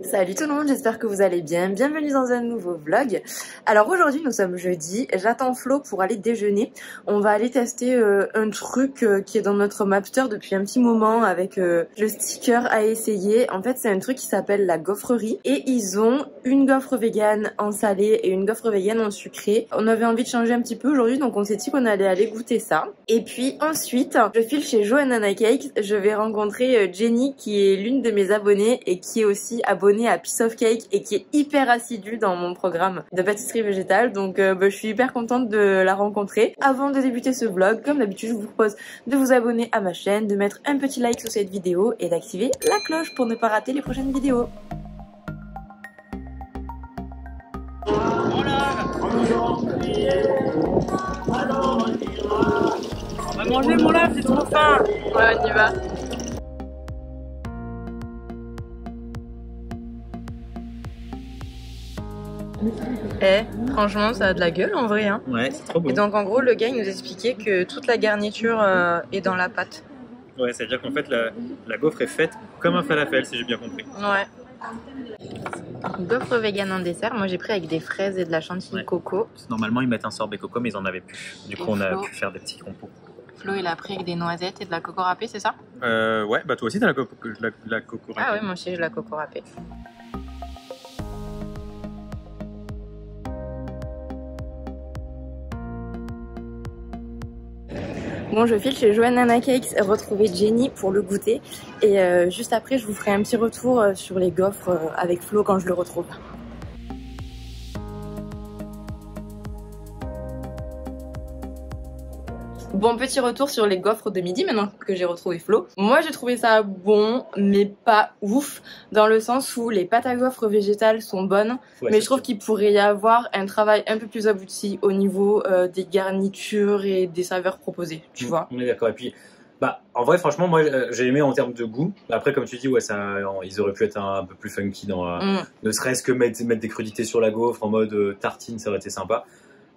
Salut tout le monde, j'espère que vous allez bien. Bienvenue dans un nouveau vlog. Alors aujourd'hui nous sommes jeudi, j'attends Flo pour aller déjeuner. On va aller tester un truc qui est dans notre Mapster depuis un petit moment avec le sticker à essayer. En fait c'est un truc qui s'appelle la gaufrerie et ils ont une gaufre vegan en salé et une gaufre vegan en sucré. On avait envie de changer un petit peu aujourd'hui donc on s'est dit qu'on allait aller goûter ça. Et puis ensuite je file chez Johanna Cakes, je vais rencontrer Jenny qui est l'une de mes abonnées et qui est aussi abonnée à Piece of Cake et qui est hyper assidue dans mon programme de pâtisserie végétale, donc je suis hyper contente de la rencontrer. Avant de débuter ce vlog, comme d'habitude je vous propose de vous abonner à ma chaîne, de mettre un petit like sur cette vidéo et d'activer la cloche pour ne pas rater les prochaines vidéos. On va manger mon lave, j'ai trop faim. Ouais, on y va. Franchement ça a de la gueule en vrai hein. Ouais, c'est trop beau. Et donc en gros le gars il nous expliquait que toute la garniture est dans la pâte. Ouais, c'est-à-dire qu'en fait la gaufre est faite comme un falafel si j'ai bien compris. Ouais. Gaufre vegan en dessert, moi j'ai pris avec des fraises et de la chantilly coco. Normalement ils mettent un sorbet coco mais ils en avaient plus. Du coup on a pu faire des petits compos. Flo il a pris avec des noisettes et de la coco râpée, c'est ça? Ouais, bah toi aussi t'as la coco râpée. Ah ouais, moi aussi j'ai la coco râpée. Bon, je file chez Johanna Cakes retrouver Jenny pour le goûter et juste après je vous ferai un petit retour sur les gaufres avec Flo quand je le retrouve. Bon, petit retour sur les gaufres de midi maintenant que j'ai retrouvé Flo. Moi j'ai trouvé ça bon mais pas ouf dans le sens où les pâtes à gaufres végétales sont bonnes, mais je trouve qu'il pourrait y avoir un travail un peu plus abouti au niveau des garnitures et des saveurs proposées, tu vois. On est d'accord. Et puis bah en vrai franchement moi j'ai aimé en termes de goût. Après comme tu dis ouais ça, ils auraient pu être un peu plus funky dans ne serait-ce que mettre des crudités sur la gaufre en mode tartine, ça aurait été sympa.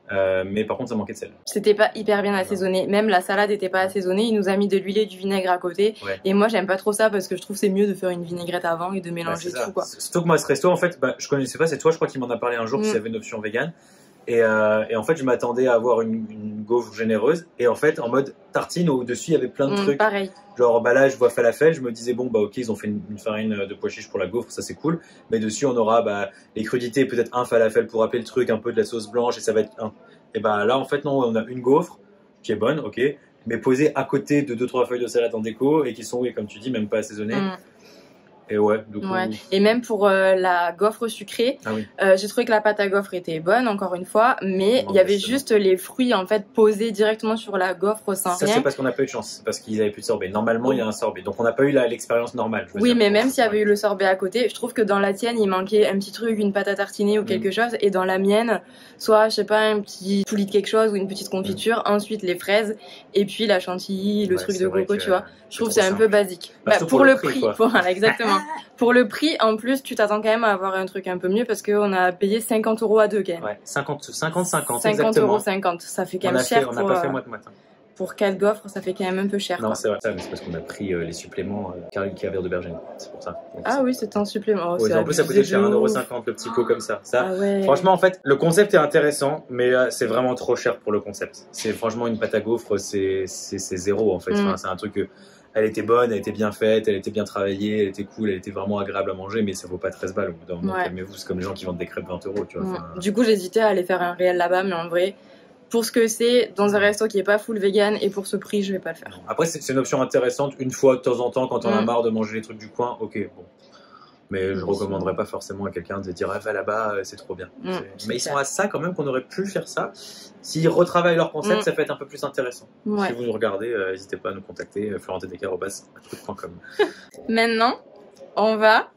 Mais par contre ça manquait de sel. C'était pas hyper bien assaisonné, même la salade était pas assaisonnée, il nous a mis de l'huile et du vinaigre à côté et moi j'aime pas trop ça parce que je trouve c'est mieux de faire une vinaigrette avant et de mélanger tout quoi. Surtout que moi ce resto en fait je connaissais pas, c'est toi je crois qui m'en a parlé un jour qu'il y avait une option vegan et en fait je m'attendais à avoir une gaufre généreuse et en fait en mode tartine au dessus il y avait plein de trucs. Pareil. Genre bah là je vois falafel, je me disais bon bah ok ils ont fait une farine de pois chiche pour la gaufre, ça c'est cool, mais dessus on aura bah les crudités, peut-être un falafel pour rappeler le truc, un peu de la sauce blanche et ça va être un... Et bah là en fait non, on a une gaufre qui est bonne, ok, mais posée à côté de 2-3 feuilles de salade en déco et qui sont, oui, comme tu dis, même pas assaisonnées. Et ouais, du coup... Et même pour la gaufre sucrée, j'ai trouvé que la pâte à gaufre était bonne, encore une fois, mais il y avait juste les fruits en fait posés directement sur la gaufre sans rien. Ça c'est parce qu'on n'a pas eu de chance, parce qu'ils avaient plus de sorbet. Normalement il y a un sorbet, donc on n'a pas eu l'expérience normale. Oui, mais même s'il y avait eu le sorbet à côté, je trouve que dans la tienne il manquait un petit truc, une pâte à tartiner ou quelque chose, et dans la mienne, soit je sais pas un petit poulis de quelque chose ou une petite confiture, ensuite les fraises et puis la chantilly, le truc de coco, tu vois. Je trouve que c'est un peu basique. Bah, pour le prix, voilà, exactement. Pour le prix, en plus, tu t'attends quand même à avoir un truc un peu mieux parce qu'on a payé 50 € à deux quand même. Ouais, 50, exactement. 50 €, ça fait quand même cher. On n'a pas fait moite-moite. Pour 4 gaufres, ça fait quand même un peu cher. Non, c'est vrai, mais c'est parce qu'on a pris les suppléments caviar d'aubergine, c'est pour ça. Donc, ah oui, c'était un supplément. En plus, ça coûtait cher 1,50 € le petit pot comme ça. Franchement, en fait, le concept est intéressant, mais c'est vraiment trop cher pour le concept. C'est franchement une pâte à gaufres, c'est zéro en fait. Enfin, c'est un truc que. Elle était bonne, elle était bien faite, elle était bien travaillée, elle était cool, elle était vraiment agréable à manger, mais ça vaut pas 13 balles. Calmez-vous, c'est comme les gens qui vendent des crêpes 20 €, tu vois. Du coup, j'hésitais à aller faire un réel là-bas, mais en vrai, pour ce que c'est, dans un resto qui est pas full vegan et pour ce prix, je vais pas le faire. Après, c'est une option intéressante, une fois de temps en temps, quand on a marre de manger les trucs du coin, ok, bon. Mais je recommanderais pas forcément à quelqu'un de dire va là-bas, c'est trop bien. Mais ils sont à ça quand même qu'on aurait pu faire ça. S'ils retravaillent leur concept, ça peut être un peu plus intéressant. Si vous nous regardez, n'hésitez pas à nous contacter, florentedescar@outlook.com. Maintenant, on va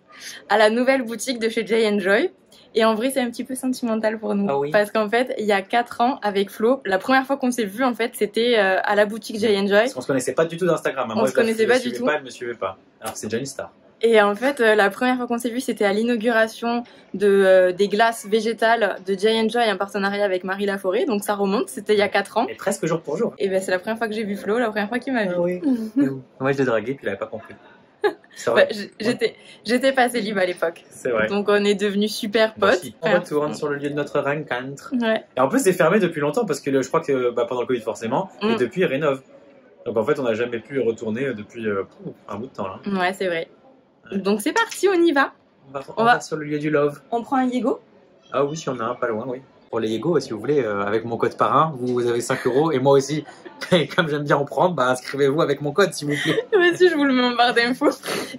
à la nouvelle boutique de chez Jay & Joy. Et en vrai, c'est un petit peu sentimental pour nous. Parce qu'en fait, il y a 4 ans, avec Flo, la première fois qu'on s'est vu, en fait, c'était à la boutique Jay & Joy. Parce qu'on se connaissait pas du tout d'Instagram. On se connaissait pas du tout. Elle me suivait pas. Alors c'est déjà une star. Et en fait, la première fois qu'on s'est vu, c'était à l'inauguration des glaces végétales de Jay & Joy en partenariat avec Marie Laforêt. Donc ça remonte, c'était il y a 4 ans. Et presque jour pour jour. Et ben c'est la première fois que j'ai vu Flo, la première fois qu'il m'a vu. Oui. Moi je l'ai dragué puis il avait pas compris. vrai. J'étais pas célib à l'époque. C'est vrai. Donc on est devenus super potes. On retourne sur le lieu de notre rencontre. Ouais. Et en plus, c'est fermé depuis longtemps parce que je crois que pendant le Covid, forcément, et depuis, ils rénovent. Donc en fait, on n'a jamais pu retourner depuis un bout de temps là. Ouais, c'est vrai. Ouais. Donc c'est parti, on y va. On va sur le lieu du love. On prend un Yego? Ah oui, si on a un, pas loin, oui. Pour les Yego, si vous voulez, avec mon code parrain, vous avez 5 € et moi aussi. Et comme j'aime bien en prendre, bah inscrivez-vous avec mon code s'il vous plaît. Moi aussi, je vous le mets en barre d'infos.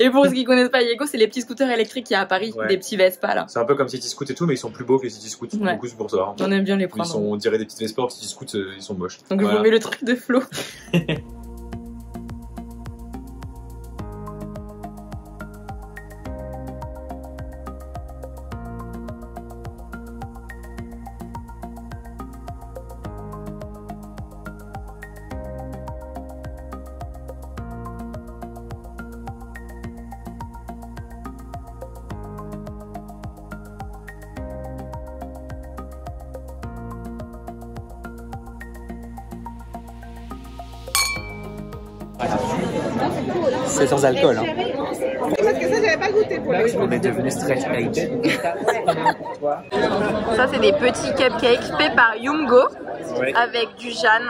Et pour ceux qui connaissent pas Yego, c'est les petits scooters électriques qu'il y a à Paris, des petits Vespa là. C'est un peu comme City Scoot et tout, mais ils sont plus beaux que les City Scoot. Ouais. Du coup, c'est pour ça. On aime bien les prendre. On dirait des petites Vespa, City Scoot, ils sont moches. Donc voilà. Je vous mets le truc de Flo. C'est sans alcool. Hein. Parce que ça, j'avais pas goûté pour les. On est devenu straight edge. Ça, c'est des petits cupcakes faits par Yumgo avec du Jeanne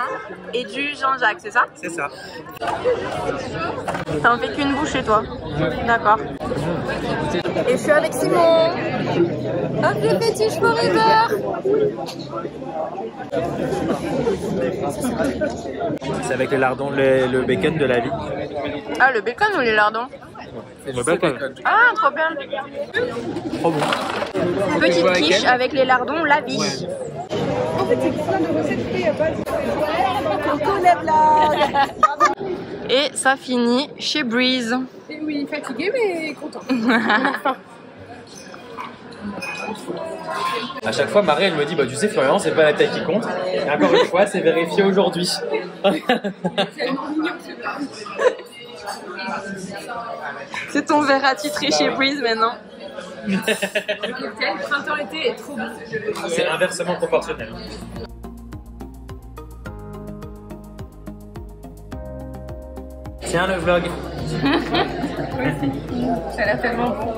et du Jean-Jacques, c'est ça? C'est ça. T'en fais qu'une bouchée, toi? D'accord. Et je suis avec Simon. Hop, le fétiche forever. C'est avec les lardons, le bacon de la vie. Ah, le bacon ou les lardons? Le bacon. Ah, trop bien. Trop bon. Petite quiche avec les lardons, la vie. En fait, c'est plein de recettes il n'y a pas de. Coco les blagues. Et ça finit chez Breeze. Oui, fatigué mais content. À chaque fois, Marie, elle me dit, bah tu sais, Florian, c'est pas la taille qui compte. Et encore une fois, c'est vérifié aujourd'hui. C'est ton verre attitré chez Breeze maintenant. Le cocktail printemps-été est trop bon. C'est inversement proportionnel. Tiens le vlog. Ça a l'air tellement bon.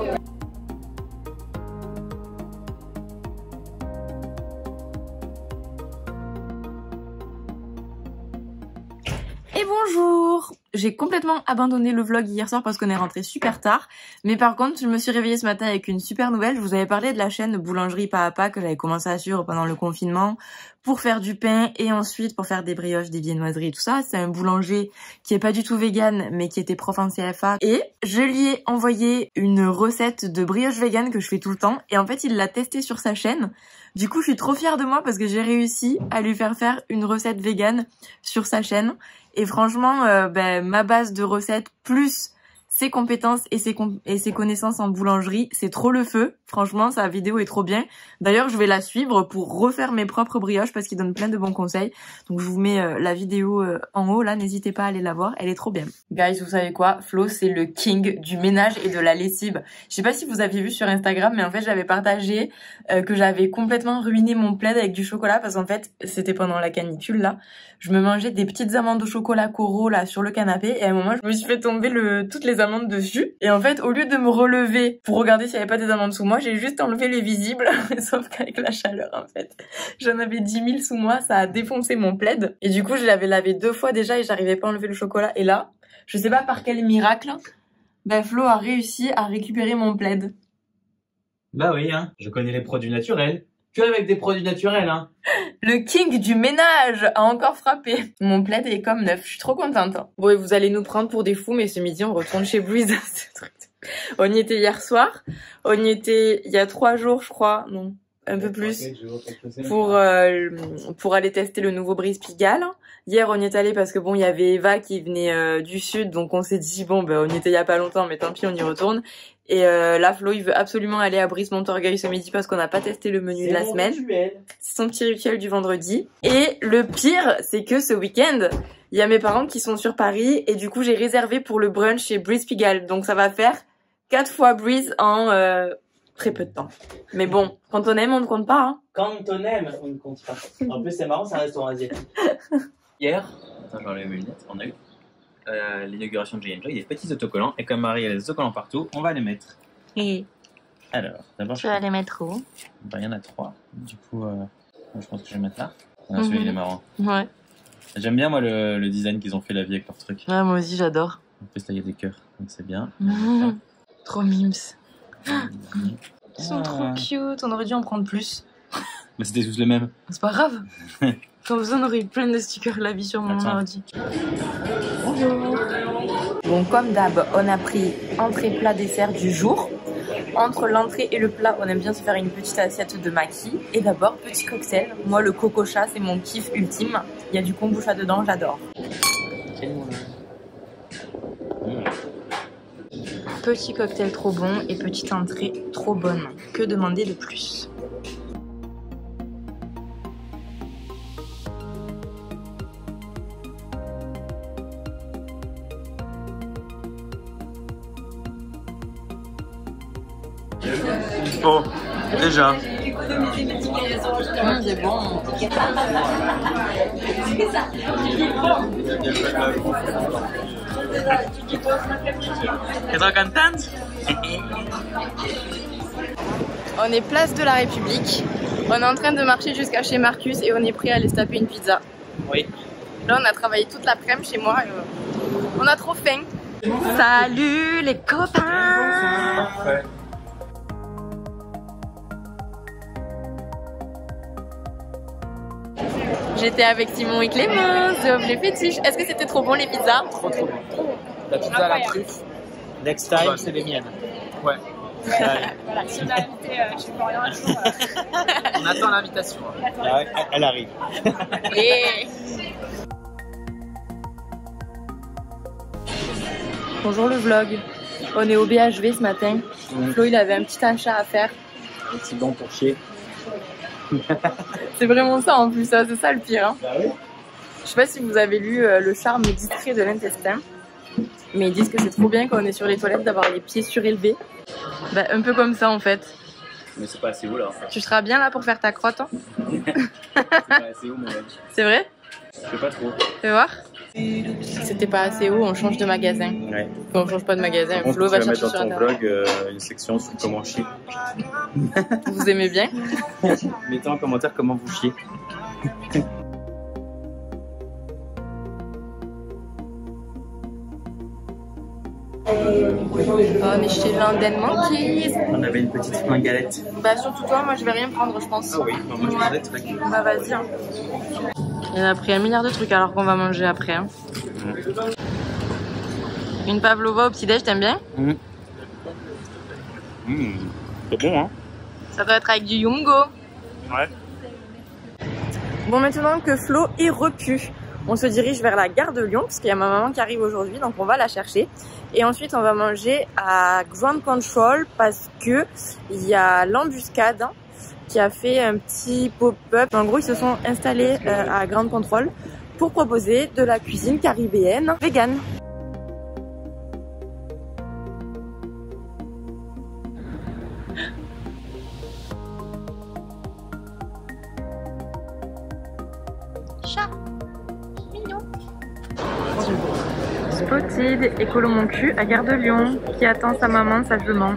Et bonjour! J'ai complètement abandonné le vlog hier soir parce qu'on est rentré super tard. Mais par contre, je me suis réveillée ce matin avec une super nouvelle. Je vous avais parlé de la chaîne Boulangerie Pas à Pas que j'avais commencé à suivre pendant le confinement pour faire du pain et ensuite pour faire des brioches, des viennoiseries et tout ça. C'est un boulanger qui est pas du tout vegan mais qui était prof en CFA. Et je lui ai envoyé une recette de brioche vegan que je fais tout le temps. Et en fait, il l'a testée sur sa chaîne. Du coup, je suis trop fière de moi parce que j'ai réussi à lui faire une recette vegan sur sa chaîne. Et franchement, ma base de recettes plus ses compétences et ses connaissances en boulangerie, c'est trop le feu. Franchement, sa vidéo est trop bien. D'ailleurs, je vais la suivre pour refaire mes propres brioches parce qu'il donne plein de bons conseils. Donc, je vous mets la vidéo en haut, là. N'hésitez pas à aller la voir. Elle est trop bien. Guys, vous savez quoi? Flo, c'est le king du ménage et de la lessive. Je sais pas si vous aviez vu sur Instagram, mais en fait, j'avais partagé que j'avais complètement ruiné mon plaid avec du chocolat parce qu'en fait, c'était pendant la canicule, là. Je me mangeais des petites amandes au chocolat Coro, là, sur le canapé. Et à un moment, je me suis fait tomber toutes les amandes dessus. Et en fait, au lieu de me relever pour regarder s'il n'y avait pas des amandes sous moi, j'ai juste enlevé les visibles. Sauf qu'avec la chaleur, en fait, j'en avais 10 000 sous moi. Ça a défoncé mon plaid. Et du coup, je l'avais lavé 2 fois déjà et j'arrivais pas à enlever le chocolat. Et là, je sais pas par quel miracle, Flo a réussi à récupérer mon plaid. Bah oui, hein. Je connais les produits naturels. Que avec des produits naturels, hein. Le king du ménage a encore frappé. Mon plaid est comme neuf, je suis trop contente. Bon, et vous allez nous prendre pour des fous, mais ce midi, on retourne chez Breeze. On y était hier soir. On y était il y a 3 jours, je crois. Non, un peu plus. Pour aller tester le nouveau Breeze Pigalle. Hier, on y est allé parce que bon, il y avait Eva qui venait du sud, donc on s'est dit, bon, on y était il y a pas longtemps, mais tant pis, on y retourne. Et là, Flo, il veut absolument aller à Brice-Montorgueil ce midi parce qu'on n'a pas testé le menu de la semaine. C'est son petit rituel du vendredi. Et le pire, c'est que ce week-end, il y a mes parents qui sont sur Paris et du coup, j'ai réservé pour le brunch chez Breeze Pigalle. Donc ça va faire 4 fois Breeze en très peu de temps. Mais bon, quand on aime, on ne compte pas. Hein. Quand on aime, on ne compte pas. En plus, c'est marrant, c'est un restaurant asiatique. Hier, attends, j'enlève mes lunettes, on a eu l'inauguration de J&J, des petits autocollants. Et comme Marie a les autocollants partout, on va les mettre. Et Alors, d'abord, tu vas les mettre où? il y en a 3. Du coup, je pense que je vais mettre là. Ah, celui-là, il est marrant. Ouais. J'aime bien, moi, le design qu'ils ont fait la vie avec leur truc. Ouais, moi aussi, j'adore. En plus, là, il y a des cœurs, donc c'est bien. Trop mimes. Ils sont trop cute, on aurait dû en prendre plus. Mais c'était tous les mêmes. C'est pas grave. Comme ça, on aurait eu plein de stickers la vie sur mon ordi. Bonjour. Bon, comme d'hab, on a pris entrée, plat, dessert du jour. Entre l'entrée et le plat, on aime bien se faire une petite assiette de maki. Et d'abord, petit cocktail. Moi, le coco chat, c'est mon kiff ultime. Il y a du kombucha dedans, j'adore. Petit cocktail trop bon et petite entrée trop bonne. Que demander de plus? Bon, déjà. C'est bon. T'es trop contente? On est place de la République. On est en train de marcher jusqu'à chez Marcus et on est prêt à aller se taper une pizza. Oui. Là, on a travaillé toute l'après-midi chez moi. Et on a trop faim. Salut les copains! Ouais. J'étais avec Simon et Clémence de Objet Fétiche. Est-ce que c'était trop bon les pizzas? Trop bon. La pizza à la truffe. Next time, Ouais. c'est les miennes. Ouais. Voilà, si on a invité chez Florian un jour. On attend l'invitation. Elle arrive. Et... Bonjour le vlog. On est au BHV ce matin. Flo, il avait un petit achat à faire. C'est bon pour chier. C'est vraiment ça en plus, c'est ça le pire. Hein. Bah oui. Je sais pas si vous avez lu Le charme distrait de l'intestin, mais ils disent que c'est trop bien quand on est sur les toilettes d'avoir les pieds surélevés. Bah, un peu comme ça en fait. Mais c'est pas assez haut là. Tu seras bien là pour faire ta crotte. Hein. C'est pas assez haut, mon mec. C'est vrai? Je sais pas trop. Fais voir. C'était pas assez haut, on change de magasin. Ouais. On change pas de magasin. Par Flo contre, va tu vas chercher mettre sur dans ton internet. vlog une section sur comment chier. Vous aimez bien? Mettez en commentaire comment vous chiez. On est chez London Monkeys. On avait une petite fringalette. Bah surtout toi, moi je vais rien prendre je pense. Ah oui, bah, moi je prendrais des trucs. Bah vas-y. Hein. Il en a pris 1 milliard de trucs alors qu'on va manger après. Hein. Une pavlova au petit-déj, t'aimes bien? C'est bon, hein? Ça doit être avec du Yumgo. Ouais. Bon, maintenant que Flo est repu, on se dirige vers la gare de Lyon parce qu'il y a ma maman qui arrive aujourd'hui, donc on va la chercher. Et ensuite, on va manger à Ground Control parce que il y a l'embuscade qui a fait un petit pop-up. En gros, ils se sont installés à Ground Control pour proposer de la cuisine caribéenne vegan. Chat mignon. Spotted écolo mon cul à Gare de Lyon qui attend sa maman sagement.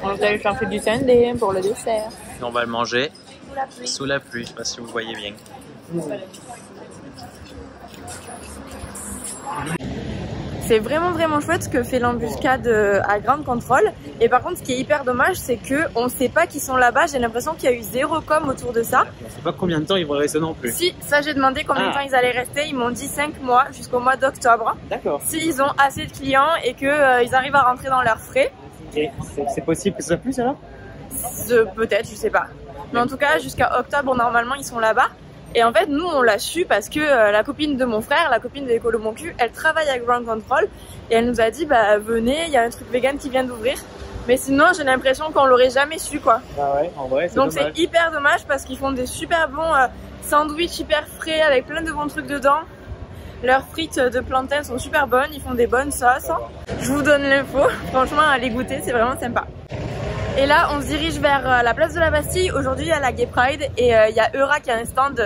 On va aller chercher du sundae pour le dessert. On va le manger sous la pluie. Je sais pas si vous voyez bien. C'est vraiment chouette ce que fait l'embuscade à Ground Control. Et par contre, ce qui est hyper dommage, c'est que on sait pas qui sont là-bas. J'ai l'impression qu'il y a eu 0 com autour de ça. On sait pas combien de temps ils vont rester non plus. Si, ça j'ai demandé combien de temps ils allaient rester. Ils m'ont dit 5 mois jusqu'au mois d'octobre. D'accord. S'ils ont assez de clients et que ils arrivent à rentrer dans leurs frais. Et c'est possible que ce soit plus alors? Peut-être, je sais pas. Mais en tout cas, jusqu'à octobre, normalement, ils sont là-bas. Et en fait, nous, on l'a su parce que la copine de mon frère, la copine de l'écolo mon cul, elle travaille à Ground Control. Et elle nous a dit, bah venez, il y a un truc vegan qui vient d'ouvrir. Mais sinon, j'ai l'impression qu'on l'aurait jamais su quoi. Ah ouais, en vrai, c'est Donc dommage. c'est hyper dommage parce qu'ils font des super bons sandwichs hyper frais avec plein de bons trucs dedans. Leurs frites de plantain sont super bonnes, ils font des bonnes sauces. Je vous donne l'info, franchement allez goûter, c'est vraiment sympa. Et là on se dirige vers la place de la Bastille. Aujourd'hui il y a la Gay Pride et il y a Eura qui a un stand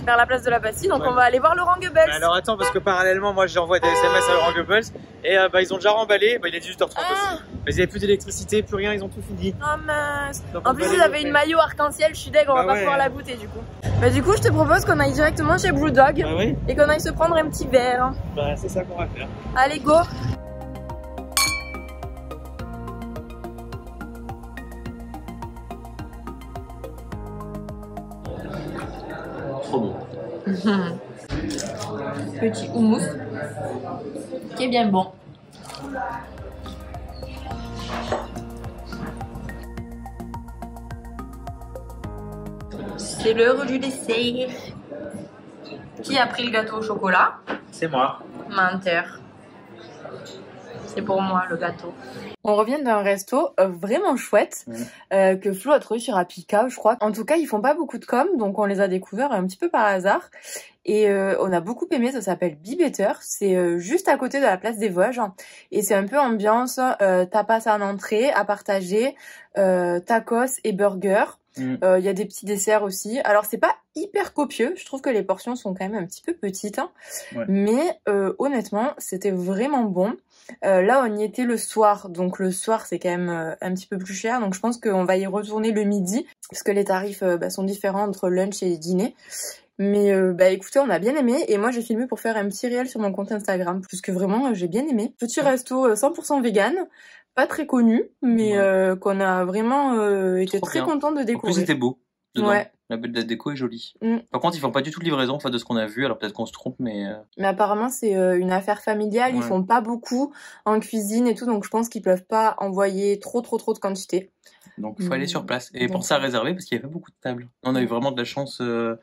vers la place de la Bastille, donc on va aller voir Laurent Goebbels. Alors attends, parce que parallèlement moi j'envoie des SMS à Laurent Goebbels et ils ont déjà remballé, il est 18h30 aussi. Mais ils avaient plus d'électricité, plus rien, ils ont tout fini. Oh mince. Donc, en plus ils avaient une maillot arc-en-ciel, je suis deg, on va pas pouvoir la goûter du coup. Bah du coup je te propose qu'on aille directement chez Brewdog et qu'on aille se prendre un petit verre. Bah c'est ça qu'on va faire. Allez go. Trop bon. Petit houmous qui est bien bon. C'est l'heure du dessert. Qui a pris le gâteau au chocolat? C'est moi. Menteur. C'est pour moi le gâteau. On revient d'un resto vraiment chouette que Flo a trouvé sur Apika, je crois. En tout cas, ils font pas beaucoup de com, donc on les a découverts un petit peu par hasard. Et on a beaucoup aimé, ça s'appelle Be Better. C'est juste à côté de la place des Vosges. Et c'est un peu ambiance tapas en entrée, à partager, tacos et burgers. Il y a des petits desserts aussi. Alors c'est pas hyper copieux, je trouve que les portions sont quand même un petit peu petites. Mais honnêtement, c'était vraiment bon. Là on y était le soir, donc le soir c'est quand même un petit peu plus cher, donc je pense qu'on va y retourner le midi parce que les tarifs sont différents entre lunch et dîner. Mais écoutez, on a bien aimé et moi j'ai filmé pour faire un petit réel sur mon compte Instagram parce que vraiment j'ai bien aimé. Petit resto 100% vegan, pas très connu, mais qu'on a vraiment été très content de découvrir. En plus c'était beau. Dedans. Ouais. La déco est jolie. Par contre, ils font pas du tout de livraison en fait, de ce qu'on a vu, alors peut-être qu'on se trompe, mais... Mais apparemment, c'est une affaire familiale, ils font pas beaucoup en cuisine et tout, donc je pense qu'ils peuvent pas envoyer trop de quantité. Donc, il faut aller sur place et penser à réserver parce qu'il y avait beaucoup de tables. On a eu vraiment de la chance de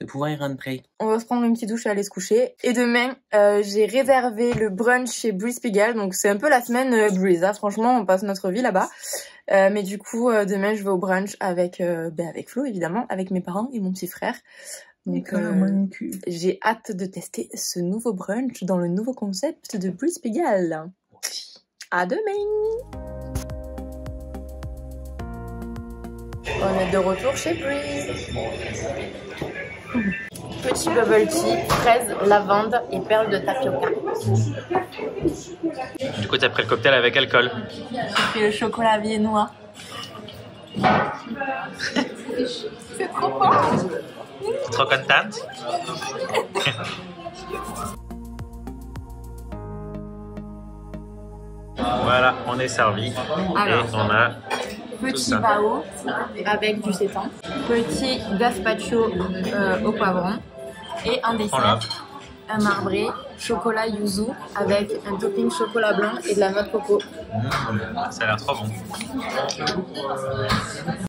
pouvoir y rentrer. On va se prendre une petite douche et aller se coucher. Et demain, j'ai réservé le brunch chez Breeze Pigalle, donc c'est un peu la semaine Breeze, hein. Franchement, on passe notre vie là-bas. Mais du coup, demain, je vais au brunch avec Flo, évidemment, avec mes parents et mon petit frère. Donc, j'ai hâte de tester ce nouveau brunch dans le nouveau concept de Breeze Pigalle. À demain! On est de retour chez Breeze. Petit bubble tea, fraise, lavande et perles de tapioca. Du coup, t'as pris le cocktail avec alcool. J'ai fait le chocolat viennois. C'est trop fort. Trop contente. Voilà, on est servi. Alors, et on a petit bao avec du sétan, petit gazpacho au poivron et un dessert, un marbré chocolat yuzu avec un topping chocolat blanc et de la noix de coco. Ça a l'air trop bon.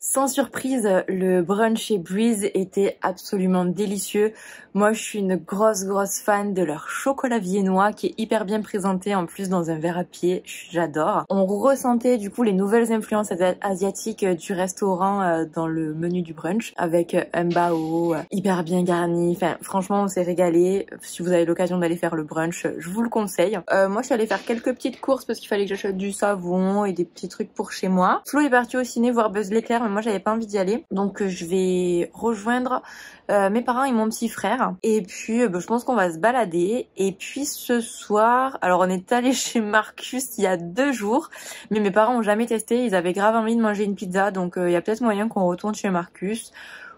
Sans surprise, le brunch chez Breeze était absolument délicieux. Moi, je suis une grosse fan de leur chocolat viennois qui est hyper bien présenté en plus dans un verre à pied. J'adore. On ressentait du coup les nouvelles influences asiatiques du restaurant dans le menu du brunch avec un bao hyper bien garni. Enfin, franchement, on s'est régalé. Si vous avez l'occasion d'aller faire le brunch, je vous le conseille. Moi, je suis allée faire quelques petites courses parce qu'il fallait que j'achète du savon et des petits trucs pour chez moi. Flo est parti au ciné voir Buzz l'éclair, mais moi j'avais pas envie d'y aller, donc je vais rejoindre mes parents et mon petit frère et puis je pense qu'on va se balader. Et puis ce soir, alors on est allé chez Marcus il y a 2 jours, mais mes parents ont jamais testé, ils avaient grave envie de manger une pizza, donc il y a peut-être moyen qu'on retourne chez Marcus.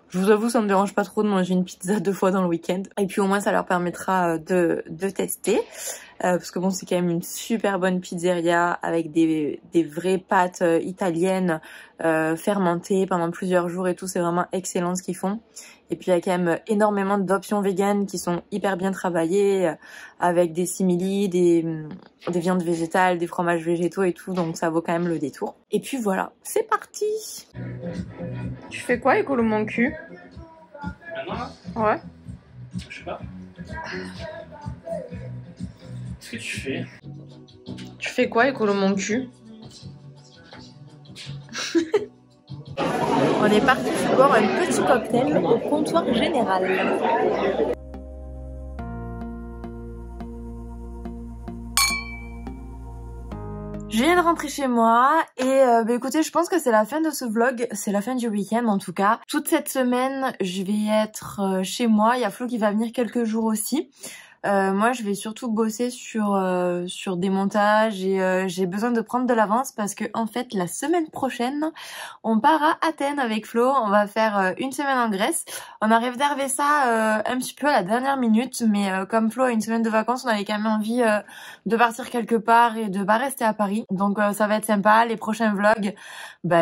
Je vous avoue, ça me dérange pas trop de manger une pizza 2 fois dans le week-end. Et puis au moins, ça leur permettra de tester. Parce que bon, c'est quand même une super bonne pizzeria avec des vraies pâtes italiennes fermentées pendant plusieurs jours et tout. C'est vraiment excellent ce qu'ils font. Et puis il y a quand même énormément d'options véganes qui sont hyper bien travaillées avec des simili, des viandes végétales, des fromages végétaux et tout. Donc ça vaut quand même le détour. Et puis voilà, c'est parti. Tu fais quoi, écolo mon cul? Ouais. Je sais pas. Qu'est-ce que tu fais? Tu fais quoi, écolo mon cul? On est parti boire un petit cocktail au comptoir général. Je viens de rentrer chez moi et écoutez, je pense que c'est la fin de ce vlog, c'est la fin du week-end en tout cas. Toute cette semaine, je vais être chez moi, il y a Flo qui va venir quelques jours aussi. Moi je vais surtout bosser sur des montages et j'ai besoin de prendre de l'avance parce que en fait la semaine prochaine on part à Athènes avec Flo, on va faire une semaine en Grèce. On a réservé ça un petit peu à la dernière minute mais comme Flo a une semaine de vacances on avait quand même envie de partir quelque part et de pas rester à Paris. Donc ça va être sympa, les prochains vlogs,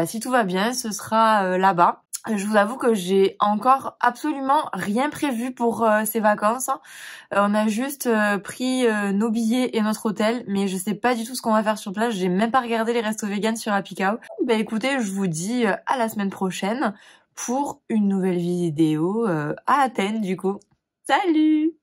si tout va bien ce sera là-bas. Je vous avoue que j'ai encore absolument rien prévu pour ces vacances. On a juste pris nos billets et notre hôtel, mais je sais pas du tout ce qu'on va faire sur place. J'ai même pas regardé les restos vegan sur Happy Cow. Écoutez, je vous dis à la semaine prochaine pour une nouvelle vidéo à Athènes du coup. Salut!